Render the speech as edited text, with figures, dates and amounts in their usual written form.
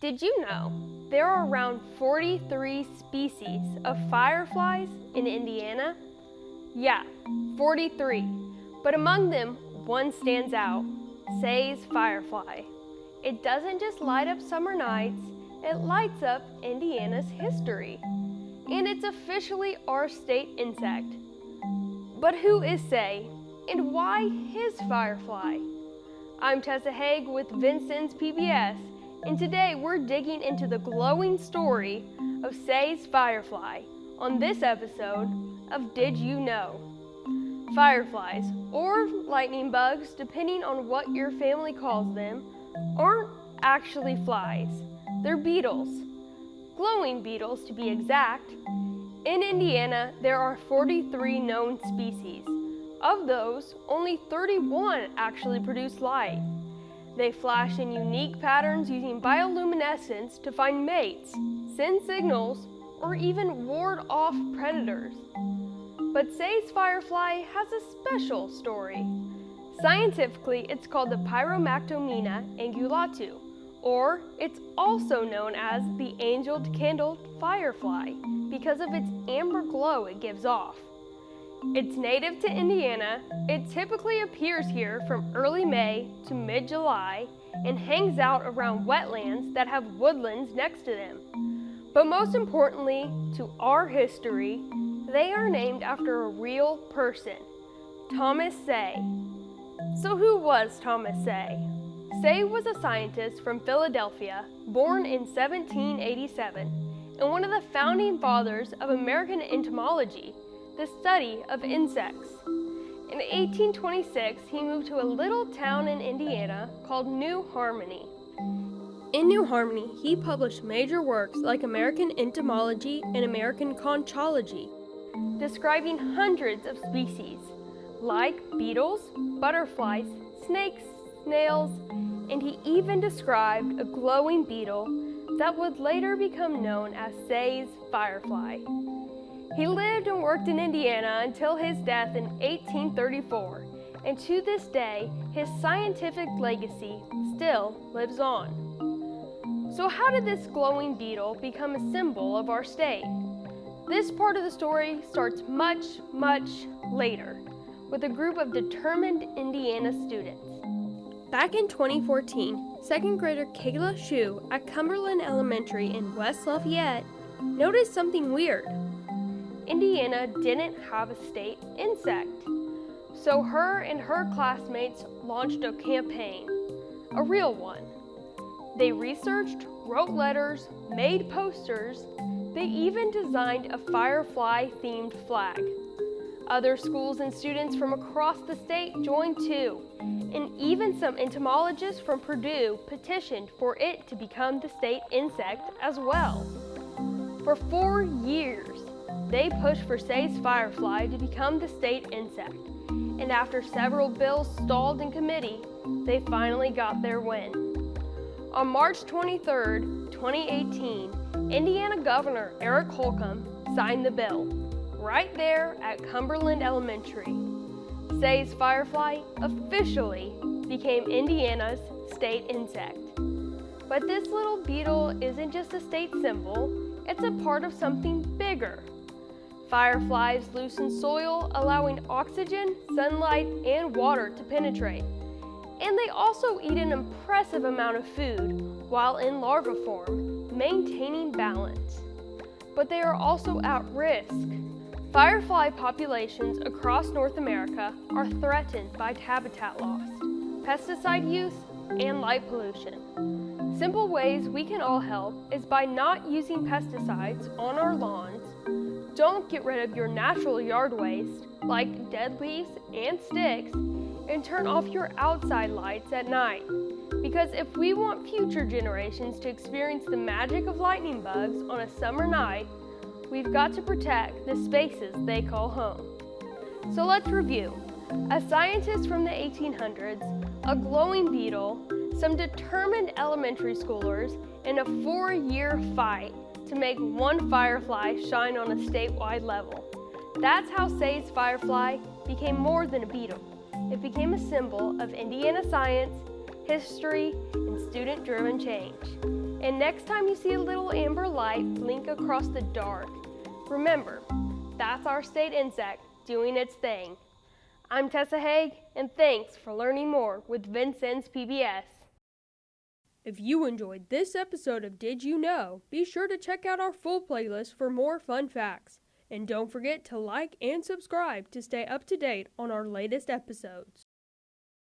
Did you know there are around 43 species of fireflies in Indiana? Yeah, 43. But among them, one stands out, Say's firefly. It doesn't just light up summer nights, it lights up Indiana's history. And it's officially our state insect. But who is Say, and why his firefly? I'm Tessa Haag with Vincennes PBS, and today we're digging into the glowing story of Say's firefly on this episode of Did You Know? Fireflies, or lightning bugs, depending on what your family calls them, aren't actually flies. They're beetles. Glowing beetles, to be exact. In Indiana, there are 43 known species. Of those, only 31 actually produce light. They flash in unique patterns using bioluminescence to find mates, send signals, or even ward off predators. But Say's firefly has a special story. Scientifically, it's called the Pyromactomena angulatu, or it's also known as the angel-candled firefly because of its amber glow it gives off. It's native to Indiana. It typically appears here from early May to mid-July and hangs out around wetlands that have woodlands next to them. But most importantly, to our history, they are named after a real person, Thomas Say. So who was Thomas Say? Say was a scientist from Philadelphia, born in 1787, and one of the founding fathers of American entomology, the study of insects. In 1826, he moved to a little town in Indiana called New Harmony. In New Harmony, he published major works like American Entomology and American Conchology, describing hundreds of species, like beetles, butterflies, snakes, snails, and he even described a glowing beetle that would later become known as Say's firefly. He lived and worked in Indiana until his death in 1834, and to this day, his scientific legacy still lives on. So how did this glowing beetle become a symbol of our state? This part of the story starts much, much later, with a group of determined Indiana students. Back in 2014, second grader Kayla Shu at Cumberland Elementary in West Lafayette noticed something weird. Indiana didn't have a state insect. So her and her classmates launched a campaign, a real one. They researched, wrote letters, made posters. They even designed a firefly-themed flag. Other schools and students from across the state joined too, and even some entomologists from Purdue petitioned for it to become the state insect as well. For 4 years, they pushed for Say's firefly to become the state insect, and after several bills stalled in committee, they finally got their win. On March 23, 2018, Indiana Governor Eric Holcomb signed the bill, right there at Cumberland Elementary. Say's firefly officially became Indiana's state insect. But this little beetle isn't just a state symbol, it's a part of something bigger. Fireflies loosen soil, allowing oxygen, sunlight, and water to penetrate. And they also eat an impressive amount of food while in larva form, maintaining balance. But they are also at risk. Firefly populations across North America are threatened by habitat loss, pesticide use, and light pollution. Simple ways we can all help is by not using pesticides on our lawns. Don't get rid of your natural yard waste, like dead leaves and sticks, and turn off your outside lights at night. Because if we want future generations to experience the magic of lightning bugs on a summer night, we've got to protect the spaces they call home. So let's review. A scientist from the 1800s, a glowing beetle, some determined elementary schoolers, and a 4-year fight to make one firefly shine on a statewide level. That's how Say's firefly became more than a beetle. It became a symbol of Indiana science, history, and student-driven change. And And next time you see a little amber light blink across the dark, remember, that's our state insect doing its thing. I'm Tessa Haag, and thanks for learning more with Vincennes PBS. If you enjoyed this episode of Did You Know, be sure to check out our full playlist for more fun facts. And don't forget to like and subscribe to stay up to date on our latest episodes.